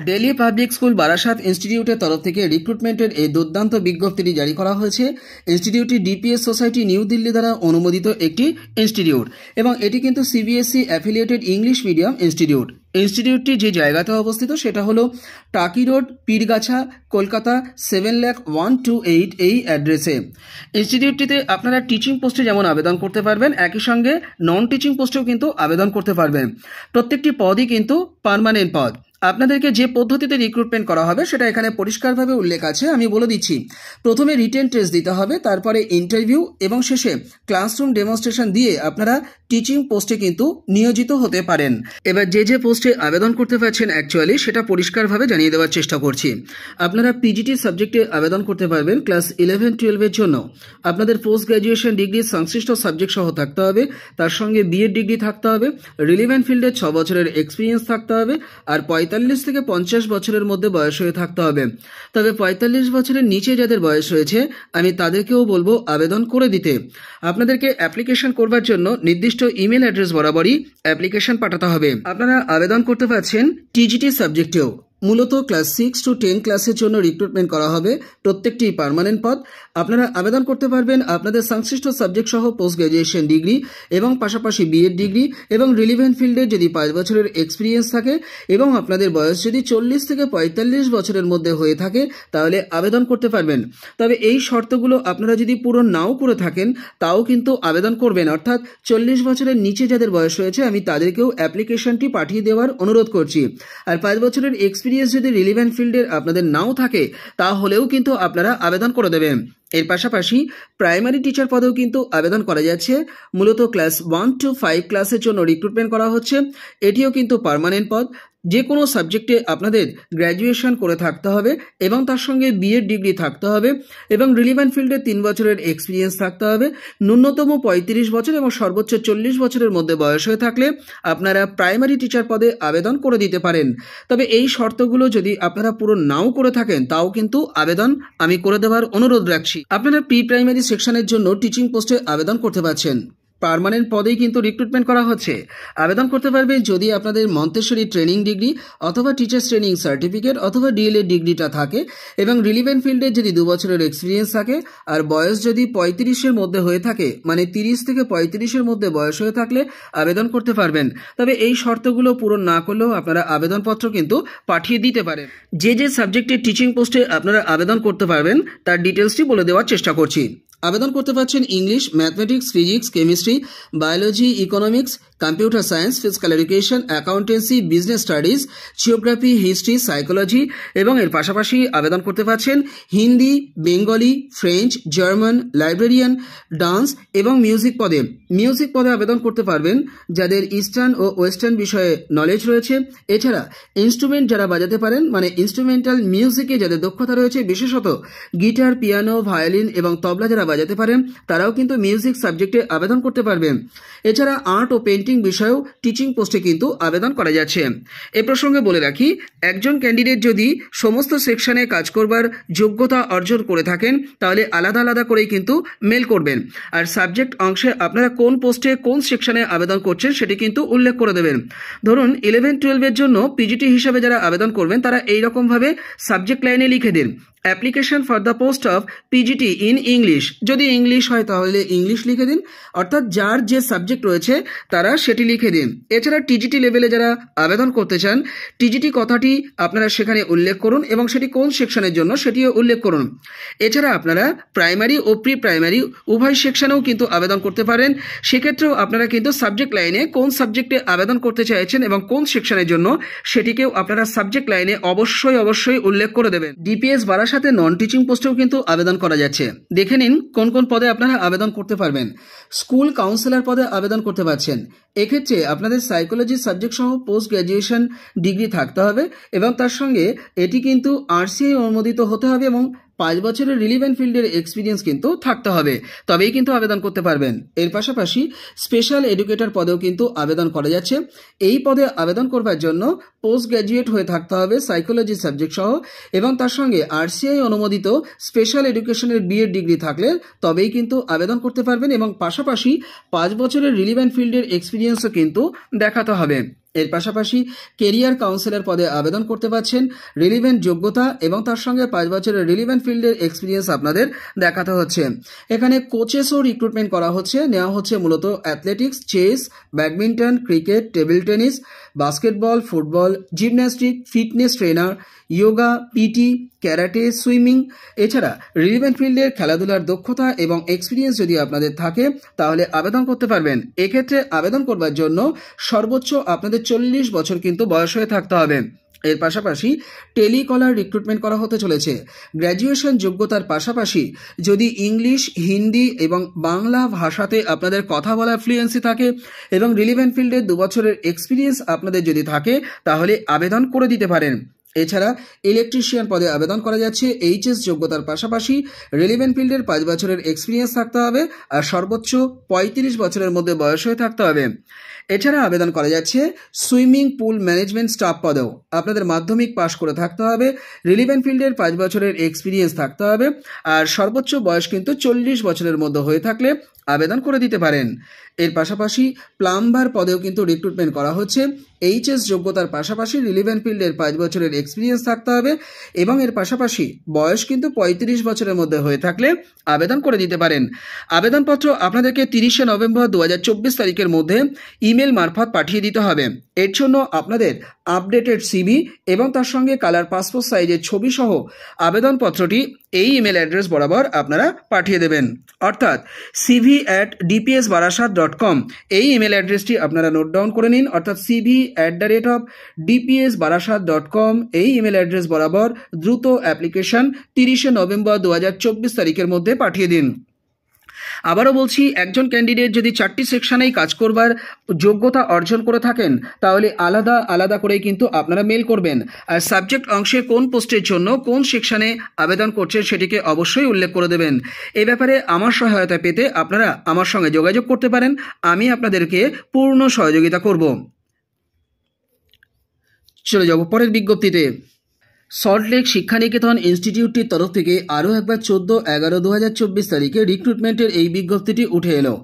Delhi public school Barasat ইনস্টিটিউটের তরফ থেকে রিক্রুটমেন্টের এই দুর্দান্ত বিজ্ঞপ্তিটি জারি করা হয়েছে। ইনস্টিটিউটটি ডিপিএস সোসাইটি নিউ দিল্লি দ্বারা অনুমোদিত একটি ইনস্টিটিউট এবং এটি কিন্তু CBSE affiliated English medium institute. ইনস্টিটিউটটি যে জায়গাতে অবস্থিত সেটা হলো টাকি রোড, পীরগাছা, কলকাতা 7,0128 এই অ্যাড্রেসে। ইনস্টিটিউটটিতে আপনারা টিচিং পোস্টে যেমন আবেদন করতে পারবেন, একই সঙ্গে নন টিচিং পোস্টেও কিন্তু আবেদন করতে পারবেন। প্রত্যেকটি পদই কিন্তু পার্মানেন্ট পদ। আপনাদেরকে যে পদ্ধতিতে রিক্রুটমেন্ট করা হবে সেটা এখানে পরিষ্কারভাবে উল্লেখ আছে, আমি বলে দিচ্ছি। প্রথমে রিটেন টেস্ট দিতে হবে, তারপরে ইন্টারভিউ এবং শেষে ক্লাসরুম ডেমনস্ট্রেশন দিয়ে আপনারা টিচিং পোস্টে কিন্তু নিয়োজিত হতে পারেন। এবার যে পোস্টে আবেদন করতে পারছেন অ্যাকচুয়ালি সেটা পরিষ্কারভাবে জানিয়ে দেওয়ার চেষ্টা করছি। আপনারা পিজিটি সাবজেক্টে আবেদন করতে পারবেন ক্লাস 11-12 জন্য। আপনাদের পোস্ট গ্র্যাজুয়েশন ডিগ্রি সংশ্লিষ্ট সাবজেক্ট সহ থাকতে হবে, তার সঙ্গে বিএড ডিগ্রি থাকতে হবে, রিলিভেন্ট ফিল্ডে 6 বছরের এক্সপিরিয়েন্স থাকতে হবে, আর 45 থেকে 50 বছরের মধ্যে বয়স হয়ে থাকতে হবে। তবে 45 বছরের নিচে যাদের বয়স রয়েছে আমি তাদেরকেও বলবো আবেদন করে দিতে। আপনাদেরকে অ্যাপ্লিকেশন করবার জন্য নির্দিষ্ট ইমেল অ্যাড্রেস বরাবরই অ্যাপ্লিকেশন পাঠাতে হবে। আপনারা আবেদন করতে পারছেন টিজিটি সাবজেক্টেও। মূলত ক্লাস 6 to 10 ক্লাসের জন্য রিক্রুটমেন্ট করা হবে, প্রত্যেকটি পার্মানেন্ট পদ। আপনারা আবেদন করতে পারবেন আপনাদের সংশ্লিষ্ট সাবজেক্ট সহ পোস্ট গ্র্যাজুয়েশন ডিগ্রি এবং পাশাপাশি বিএড ডিগ্রি এবং রিলিভেন্ট ফিল্ডে যদি 5 বছরের এক্সপিরিয়েন্স থাকে এবং আপনাদের বয়স যদি 40 থেকে 45 বছরের মধ্যে হয়ে থাকে তাহলে আবেদন করতে পারবেন। তবে এই শর্তগুলো আপনারা যদি পূরণ নাও করে থাকেন তাও কিন্তু আবেদন করবেন, অর্থাৎ 40 বছরের নিচে যাদের বয়স হয়েছে আমি তাদেরকেও অ্যাপ্লিকেশনটি পাঠিয়ে দেওয়ার অনুরোধ করছি। আর 5 বছরের এক্সপিরিয়েন্স যদি রিলেভেন্ট ফিল্ডের আপনাদের নাও থাকে তাহলেও কিন্তু আপনারা আবেদন করে দেবেন। এর পাশাপাশি প্রাইমারি টিচার পদেও কিন্তু আবেদন করা যাচ্ছে। মূলত ক্লাস 1 to 5 ক্লাসের জন্য রিক্রুটমেন্ট করা হচ্ছে, এটিও কিন্তু পার্মানেন্ট পদ। যে কোনো সাবজেক্টে আপনাদের গ্র্যাজুয়েশন করে থাকতে হবে এবং তার সঙ্গে বিএড ডিগ্রি থাকতে হবে এবং রিলিভেন্ট ফিল্ডে 3 বছরের এক্সপিরিয়েন্স থাকতে হবে। ন্যূনতম 35 বছর এবং সর্বোচ্চ 40 বছরের মধ্যে বয়স হয়ে থাকলে আপনারা প্রাইমারি টিচার পদে আবেদন করে দিতে পারেন। তবে এই শর্তগুলো যদি আপনারা পূরণ নাও করে থাকেন তাও কিন্তু আবেদন আমি করে দেওয়ার অনুরোধ রাখছি। আপনারা প্রি প্রাইমারি সেকশনের জন্য টিচিং পোস্টে আবেদন করতে পারছেন। পার্মানেন্ট পদেই কিন্তু রিক্রুটমেন্ট করা হচ্ছে। আবেদন করতে পারবেন যদি আপনাদের মন্তেশ্বরী ট্রেনিং ডিগ্রি অথবা টিচার্স ট্রেনিং সার্টিফিকেট অথবা ডিএলএড ডিগ্রিটা থাকে এবং রিলিভেন্ট ফিল্ডে যদি 2 বছরের এক্সপিরিয়েন্স থাকে আর বয়স যদি 35-এর মধ্যে হয়ে থাকে, মানে 30 থেকে 35-এর মধ্যে বয়স হয়ে থাকলে আবেদন করতে পারবেন। তবে এই শর্তগুলো পূরণ না করলেও আপনারা আবেদনপত্র কিন্তু পাঠিয়ে দিতে পারেন। যে সাবজেক্টের টিচিং পোস্টে আপনারা আবেদন করতে পারবেন তার ডিটেলসটি বলে দেওয়ার চেষ্টা করছি। আবেদন করতে পারছেন English, mathematics, physics, chemistry, biology, economics, computer science, physical education, accountancy, business studies, geography, history, psychology এবং এর পাশাপাশি আবেদন করতে পারছেন Hindi, Bengali, French, German, librarian, dance এবং মিউজিক পদে। মিউজিক পদে আবেদন করতে পারবেন যাদের ইস্টার্ন ও ওয়েস্টার্ন বিষয়ে নলেজ রয়েছে। এছাড়া ইনস্ট্রুমেন্ট যারা বাজাতে পারেন, মানে ইনস্ট্রুমেন্টাল মিউজিকে যাদের দক্ষতা রয়েছে, বিশেষত গিটার, পিয়ানো, ভায়োলিন এবং তবলা যারা বাজাতে পারেন তারাও কিন্তু মিউজিক সাবজেক্টে আবেদন করতে পারবেন। এছাড়া আর্ট ও পেন্টিং বিষয়েও টিচিং পোস্টে কিন্তু আবেদন করা যাচ্ছে। এ প্রসঙ্গে বলে রাখি, একজন ক্যান্ডিডেট যদি সমস্ত সেকশনে কাজ করবার যোগ্যতা অর্জন করে থাকেন তাহলে আলাদা আলাদা করেই কিন্তু মেল করবেন। আর সাবজেক্ট অংশে আপনারা কোন পোস্টে কোন সেকশনে আবেদন করছেন সেটি কিন্তু উল্লেখ করে দেবেন। ধরুন 11-12 জন্য পিজিটি হিসাবে যারা আবেদন করবেন তারা এইরকমভাবে সাবজেক্ট লাইনে লিখে দিন application for the post of PGT in English. যদি ইংলিশ হয় তাহলে ইংলিশ লিখে দিন, অর্থাৎ যার যে সাবজেক্ট রয়েছে তারা সেটি লিখে দিন। এছাড়া টিজিটি লেভেলে যারা আবেদন করতে চান টিজিটি কথাটি আপনারা সেখানে উল্লেখ করুন এবং সেটি কোন সেকশনের জন্য সেটিও উল্লেখ করুন। এছাড়া আপনারা প্রাইমারি ও প্রি প্রাইমারি উভয় সেকশনেও কিন্তু আবেদন করতে পারেন। সেক্ষেত্রেও আপনারা কিন্তু সাবজেক্ট লাইনে কোন সাবজেক্টে আবেদন করতে চাইছেন এবং কোন সেকশনের জন্য সেটিকেও আপনারা সাবজেক্ট লাইনে অবশ্যই উল্লেখ করে দেবেন। ডিপিএস সাথে নন টিচিং পোস্টেও কিন্তু আবেদন করা যাচ্ছে। দেখে নিন কোন কোন পদে আপনারা আবেদন করতে পারবেন। স্কুল কাউন্সিলর পদে আবেদন করতে পারছেন। এক্ষেত্রে আপনাদের সাইকোলজি সাবজেক্ট সহ পোস্ট গ্র্যাজুয়েশন ডিগ্রি থাকতে হবে এবং তার সঙ্গে এটি কিন্তু আরসিআই অনুমোদিত হতে হবে এবং 5 বছরের রিলিভেন্ট ফিল্ডের এক্সপিরিয়েন্স কিন্তু থাকতে হবে, তবেই কিন্তু আবেদন করতে পারবেন। এর পাশাপাশি স্পেশাল এডুকেটর পদেও কিন্তু আবেদন করা যাচ্ছে। এই পদে আবেদন করবার জন্য পোস্ট গ্র্যাজুয়েট হয়ে থাকতে হবে সাইকোলজি সাবজেক্ট সহ এবং তার সঙ্গে আরসিআই অনুমোদিত স্পেশাল এডুকেশনের বিএড ডিগ্রি থাকলে তবেই কিন্তু আবেদন করতে পারবেন এবং পাশাপাশি 5 বছরের রিলিভেন্ট ফিল্ডের এক্সপিরিয়েন্সও কিন্তু দেখাতে হবে। এর পাশাপাশি কেরিয়ার কাউন্সিলর পদে আবেদন করতে পারছেন। রিলিভেন্ট যোগ্যতা এবং তার সঙ্গে 5 বছরের রিলিভেন্ট ফিল্ডের এক্সপিরিয়েন্স আপনাদের দেখাতে হচ্ছে। এখানে কোচেসও রিক্রুটমেন্ট করা হচ্ছে, নেওয়া হচ্ছে মূলত athletics, chess, badminton, cricket, table tennis, basketball, football, gymnastic, fitness trainer, yoga, PT, karate, swimming. এছাড়া রিলিভেন্ট ফিল্ডের খেলাধুলার দক্ষতা এবং এক্সপিরিয়েন্স যদি আপনাদের থাকে তাহলে আবেদন করতে পারবেন। এক্ষেত্রে আবেদন করবার জন্য সর্বোচ্চ আপনাদের 40 বছর কিন্তু বয়স হয়ে থাকতে হবে। এর পাশাপাশি টেলিকলার রিক্রুটমেন্ট করা হতে চলেছে। গ্র্যাজুয়েশন যোগ্যতার পাশাপাশি যদি ইংলিশ, হিন্দি এবং বাংলা ভাষাতে আপনাদের কথা বলার ফ্লুয়েন্সি থাকে এবং রিলিভেন্ট ফিল্ডে 2 বছরের এক্সপিরিয়েন্স আপনাদের যদি থাকে তাহলে আবেদন করে দিতে পারেন। এছাড়া ইলেকট্রিশিয়ান পদে আবেদন করা যাচ্ছে। এইচএস যোগ্যতার পাশাপাশি রিলিভেন্ট ফিল্ডের 5 বছরের এক্সপিরিয়েন্স থাকতে হবে আর সর্বোচ্চ 35 বছরের মধ্যে বয়স হয়ে থাকতে হবে। এছাড়া আবেদন করা যাচ্ছে সুইমিং পুল ম্যানেজমেন্ট স্টাফ পদেও। আপনাদের মাধ্যমিক পাশ করে থাকতে হবে, রিলিভেন্ট ফিল্ডের 5 বছরের এক্সপিরিয়েন্স থাকতে হবে আর সর্বোচ্চ বয়স কিন্তু 40 বছরের মধ্যে হয়ে থাকলে আবেদন করে দিতে পারেন। এর পাশাপাশি প্লাম্বার পদেও কিন্তু রিক্রুটমেন্ট করা হচ্ছে। এইচএস যোগ্যতার পাশাপাশি রিলিভেন্ট ফিল্ডের 5 বছরের এক্সপিরিয়েন্স থাকতে হবে এবং এর পাশাপাশি বয়স কিন্তু 35 বছরের মধ্যে হয়ে থাকলে আবেদন করে দিতে পারেন। আবেদনপত্র আপনাদেরকে 30 নভেম্বর 2024 তারিখের মধ্যে ইমেল মারফত পাঠিয়ে দিতে হবে। এর জন্য আপনাদের আপডেটেড সিভি এবং তার সঙ্গে কালার পাসপোর্ট সাইজের ছবি সহ আবেদনপত্রটি এই ইমেল অ্যাড্রেস বরাবর আপনারা পাঠিয়ে দেবেন, অর্থাৎ cv@dpsbarasat.com এই ইমেল অ্যাড্রেসটি আপনারা নোট ডাউন করে নিন, অর্থাৎ cv@dpsbarasat.com এই ইমেল অ্যাড্রেস বরাবর দ্রুত অ্যাপ্লিকেশন 30 নভেম্বর 2024 তারিখের মধ্যে পাঠিয়ে দিন। আবারও বলছি, একজন ক্যান্ডিডেট যদি 4টি সেকশনেই কাজ করবার যোগ্যতা অর্জন করে থাকেন তাহলে আলাদা আলাদা করেই কিন্তু আপনারা মেল করবেন। আর সাবজেক্ট অংশে কোন পোস্টের জন্য কোন সেকশনে আবেদন করছেন সেটিকে অবশ্যই উল্লেখ করে দেবেন। এই ব্যাপারে আমার সহায়তা পেতে আপনারা আমার সঙ্গে যোগাযোগ করতে পারেন, আমি আপনাদেরকে পূর্ণ সহযোগিতা করব। চলে যাব পরের বিজ্ঞপ্তিতে। সল্টলেক শিক্ষানিকেতন ইনস্টিটিউটটির তরফ থেকে আরও একবার 14/11/2024 তারিখে রিক্রুটমেন্টের এই বিজ্ঞপ্তিটি উঠে এলো।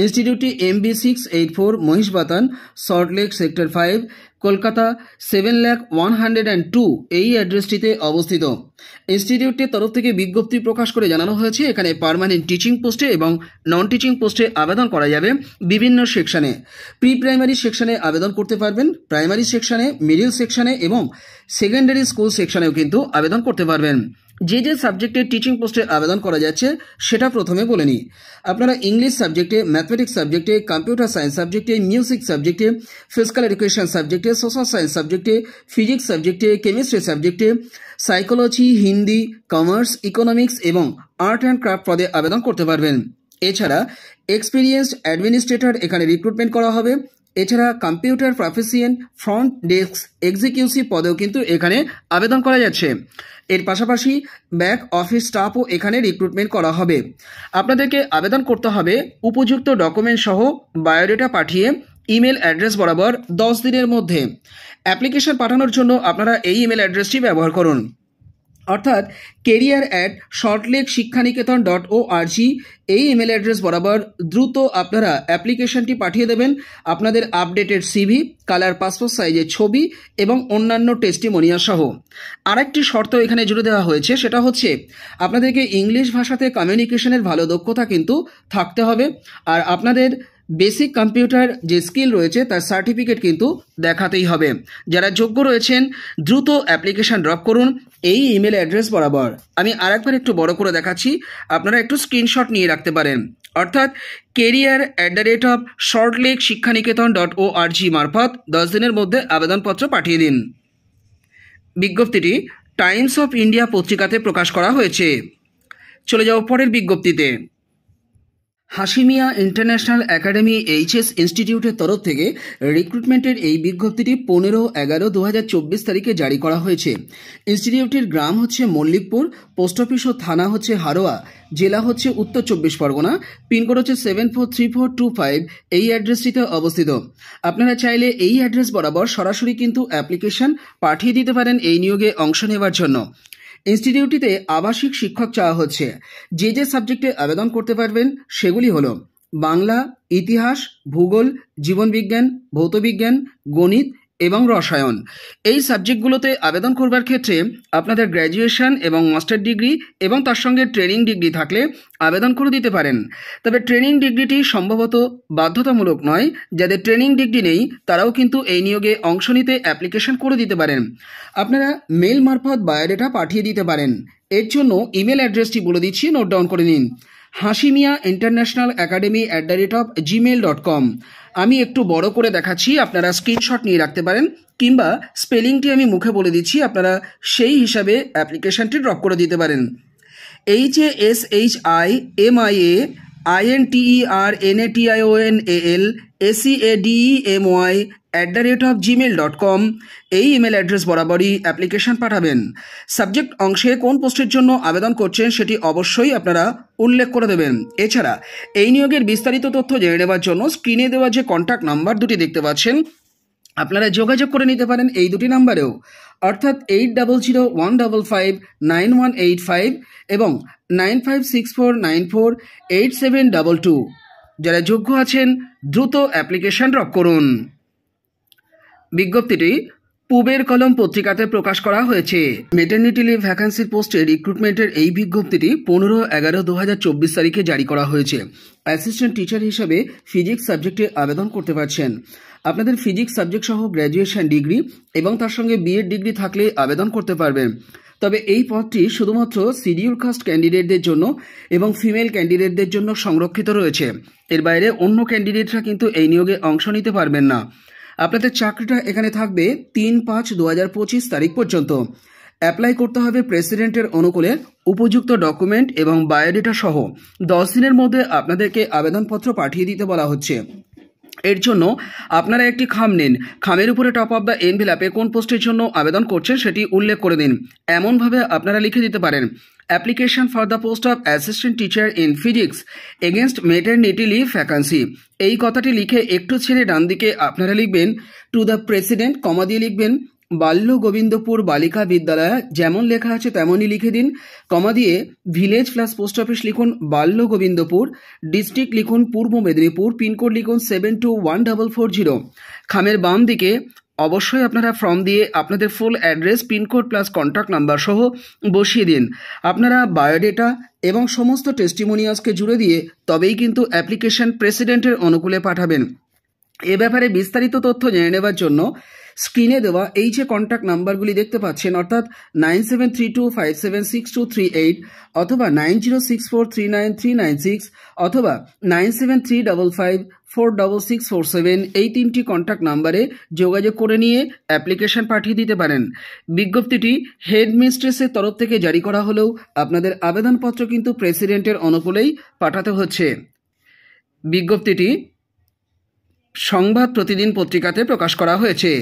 ইনস্টিটিউটটি MB684 মহিষবাতান, সল্টলেক সেক্টর 5, কলকাতা 7,01,102 এই অ্যাড্রেসটিতে অবস্থিত। ইনস্টিটিউটটির তরফ থেকে বিজ্ঞপ্তি প্রকাশ করে জানানো হয়েছে এখানে পার্মানেন্ট টিচিং পোস্টে এবং নন টিচিং পোস্টে আবেদন করা যাবে বিভিন্ন সেকশনে। প্রি প্রাইমারি সেকশনে আবেদন করতে পারবেন, প্রাইমারি সেকশনে, মিডিল সেকশনে এবং সেকেন্ডারি স্কুল সেকশনেও কিন্তু আবেদন করতে পারবেন। যে যে সাবজেক্টে টিচিং পোস্টে আবেদন করা যাচ্ছে সেটা প্রথমে বলে নিই। আপনারা ইংলিশ সাবজেক্টে, ম্যাথমেটিক্স সাবজেক্টে, কম্পিউটার সায়েন্স সাবজেক্টে, মিউজিক সাবজেক্টে, ফিজিক্যাল এডুকেশন সাবজেক্টে, সোশ্যাল সায়েন্স সাবজেক্টে, ফিজিক্স সাবজেক্টে, কেমিস্ট্রি সাবজেক্টে, সাইকোলজি, হিন্দি, কমার্স, ইকোনমিক্স এবং আর্ট অ্যান্ড ক্রাফট পদে আবেদন করতে পারবেন। এছাড়া এক্সপিরিয়েন্সড অ্যাডমিনিস্ট্রেটর এখানে রিক্রুটমেন্ট করা হবে। এছাড়া কম্পিউটার প্রফেশিয়েন্ট, ফ্রন্ট ডেস্ক এক্সিকিউটিভ পদেও কিন্তু এখানে আবেদন করা যাচ্ছে। এর পাশাপাশি ব্যাক অফিস স্টাফও এখানে রিক্রুটমেন্ট করা হবে। আপনাদেরকে আবেদন করতে হবে উপযুক্ত ডকুমেন্ট সহ বায়োডাটা পাঠিয়ে ইমেল অ্যাড্রেস বরাবর 10 দিনের মধ্যে। অ্যাপ্লিকেশন পাঠানোর জন্য আপনারা এই ইমেল অ্যাড্রেসটি ব্যবহার করুন, অর্থাৎ career@saltlakeশিক্ষানিকেতন.org এই ইমেল অ্যাড্রেস বরাবর দ্রুত আপনারা অ্যাপ্লিকেশনটি পাঠিয়ে দেবেন। আপনাদের আপডেটেড সিভি, কালার পাসপোর্ট সাইজের ছবি এবং অন্যান্য টেস্টিমোনিয়াল সহ। আরেকটি শর্ত এখানে জুড়ে দেওয়া হয়েছে, সেটা হচ্ছে আপনাদেরকে ইংলিশ ভাষাতে কমিউনিকেশনের ভালো দক্ষতা কিন্তু থাকতে হবে আর আপনাদের বেসিক কম্পিউটার যে স্কিল রয়েছে তার সার্টিফিকেট কিন্তু দেখাতেই হবে। যারা যোগ্য রয়েছেন দ্রুত অ্যাপ্লিকেশন ড্রপ করুন এই ইমেল অ্যাড্রেস বরাবর। আমি আরেকবার একটু বড় করে দেখাচ্ছি, আপনারা একটু স্ক্রিনশট নিয়ে রাখতে পারেন, অর্থাৎ career@saltlakeশিক্ষানিকেতন.org মারফত 10 দিনের মধ্যে আবেদনপত্র পাঠিয়ে দিন। বিজ্ঞপ্তিটি টাইমস অফ ইন্ডিয়া পত্রিকাতে প্রকাশ করা হয়েছে। চলে যাও পরের বিজ্ঞপ্তিতে। হাশিমিয়া ইন্টারন্যাশনাল একাডেমি এইচএস ইনস্টিটিউটের তরফ থেকে রিক্রুটমেন্টের এই বিজ্ঞপ্তিটি 15/11/2024 তারিখে জারি করা হয়েছে। ইনস্টিটিউটটির গ্রাম হচ্ছে মল্লিকপুর, পোস্ট অফিস ও থানা হচ্ছে হারোয়া, জেলা হচ্ছে উত্তর 24 পরগনা, পিনকোড হচ্ছে 743425 এই অ্যাড্রেসটিতে অবস্থিত। আপনারা চাইলে এই অ্যাড্রেস বরাবর সরাসরি কিন্তু অ্যাপ্লিকেশন পাঠিয়ে দিতে পারেন এই নিয়োগে অংশ নেওয়ার জন্য। ইনস্টিটিউটটিতে আবাসিক শিক্ষক চাওয়া হচ্ছে। যে যে সাবজেক্টে আবেদন করতে পারবেন সেগুলি হলো বাংলা, ইতিহাস, ভূগোল, জীবনবিজ্ঞান, ভৌতবিজ্ঞান, গণিত এবং রসায়ন। এই সাবজেক্টগুলোতে আবেদন করবার ক্ষেত্রে আপনাদের গ্র্যাজুয়েশন এবং মাস্টার ডিগ্রি এবং তার সঙ্গে ট্রেনিং ডিগ্রি থাকলে আবেদন করে দিতে পারেন। তবে ট্রেনিং ডিগ্রিটি সম্ভবত বাধ্যতামূলক নয়। যাদের ট্রেনিং ডিগ্রি নেই তারাও কিন্তু এই নিয়োগে অংশ নিতে অ্যাপ্লিকেশন করে দিতে পারেন। আপনারা মেল মারফত বায়োডাটা পাঠিয়ে দিতে পারেন। এর জন্য ইমেল অ্যাড্রেসটি বলে দিচ্ছি, নোট ডাউন করে নিন। Hashimia international academy @gmail.com। আমি একটু বড় করে দেখাচ্ছি, আপনারা স্ক্রিনশট নিয়ে রাখতে পারেন, কিংবা স্পেলিংটি আমি মুখে বলে দিচ্ছি, আপনারা সেই হিসাবে অ্যাপ্লিকেশনটি ড্রপ করে দিতে পারেন। HASHIMINTERNATIONALACADEMY এই ইমেল অ্যাড্রেস বরাবরই অ্যাপ্লিকেশন পাঠাবেন। সাবজেক্ট অংশে কোন পোস্টের জন্য আবেদন করছেন সেটি অবশ্যই আপনারা উল্লেখ করে দেবেন। এছাড়া এই নিয়োগের বিস্তারিত তথ্য জেনে নেওয়ার জন্য স্ক্রিনে দেওয়া যে কন্ট্যাক্ট নাম্বার দুটি দেখতে পাচ্ছেন, আপনারা যোগাযোগ করে নিতে পারেন এই দুটি নাম্বারেও, অর্থাৎ 8001559185 এবং 9564948722। যারা যোগ্য আছেন দ্রুত অ্যাপ্লিকেশন ড্রপ করুন। বিজ্ঞপ্তিটি পূবের কলম পত্রিকাতে প্রকাশ করা হয়েছে। মেটারনিটি লিভ ভ্যাকান্সির পোস্টে রিক্রুটমেন্টের এই বিজ্ঞপ্তিটি 15/11/2024 তারিখে জারি করা হয়েছে। অ্যাসিস্ট্যান্ট টিচার হিসাবে ফিজিক্স সাবজেক্টে আবেদন করতে পারছেন। আপনাদের ফিজিক্স সাবজেক্ট সহ গ্র্যাজুয়েশন ডিগ্রি এবং তার সঙ্গে বিএড ডিগ্রি থাকলে আবেদন করতে পারবেন। তবে এই পদটি শুধুমাত্র শিডিউল কাস্ট ক্যান্ডিডেটদের জন্য এবং ফিমেল ক্যান্ডিডেটদের জন্য সংরক্ষিত রয়েছে। এর বাইরে অন্য ক্যান্ডিডেটরা কিন্তু এই নিয়োগে অংশ নিতে পারবেন না। আপনাদের চাকরিটা এখানে থাকবে 3/5/2025 তারিখ পর্যন্ত। অ্যাপ্লাই করতে হবে প্রেসিডেন্টের অনুকূলে উপযুক্ত ডকুমেন্ট এবং বায়োডাটা সহ 10 দিনের মধ্যে আপনাদেরকে আবেদনপত্র পাঠিয়ে দিতে বলা হচ্ছে। এর জন্য আপনারা একটি খাম নিন, খামের উপরে টপ অফ দ্য এনভেলপে কোন পোস্টের জন্য আবেদন করছেন সেটি উল্লেখ করে দিন। এমনভাবে আপনারা লিখে দিতে পারেন, application for the post of assistant teacher in physics against maternity leave vacancy. এই কথাটি লিখে একটু ছেড়ে ডান দিকে আপনারা লিখবেন টু দ্য প্রেসিডেন্ট, কমা দিয়ে লিখবেন বাল্য গোবিন্দপুর বালিকা বিদ্যালয়, যেমন লেখা আছে তেমনই লিখে দিন, কমা দিয়ে ভিলেজ প্লাস পোস্ট অফিস লিখুন বাল্য গোবিন্দপুর, ডিস্ট্রিক্ট লিখুন পূর্ব মেদিনীপুর, পিনকোড লিখুন 721440। খামের বাম দিকে অবশ্যই আপনারা ফর্ম দিয়ে আপনাদের full address, pincode plus contact number সহ বসিয়ে দিন। আপনারা বায়োডেটা এবং সমস্ত টেস্টিমোনিয়ালসকে জুড়ে দিয়ে তবেই কিন্তু অ্যাপ্লিকেশন প্রেসিডেন্টের অনুকূলে পাঠাবেন। এ ব্যাপারে বিস্তারিত তথ্য জেনে নেওয়ার জন্য স্ক্রিনে দেওয়া এই যে কন্ট্যাক্ট নাম্বারগুলি দেখতে পাচ্ছেন, অর্থাৎ 9732576238 অথবা 9064393996 অথবা 9735546647, এই তিনটি কন্ট্যাক্ট নাম্বারে যোগাযোগ করে নিয়ে অ্যাপ্লিকেশন পাঠিয়ে দিতে পারেন। বিজ্ঞপ্তিটি হেডমিস্ট্রেসের তরফ থেকে জারি করা হলেও আপনাদের আবেদনপত্র কিন্তু প্রেসিডেন্টের অনুকূলেই পাঠাতে হচ্ছে। বিজ্ঞপ্তিটি সংবাদ প্রতিদিন পত্রিকাতে প্রকাশ করা হয়েছে।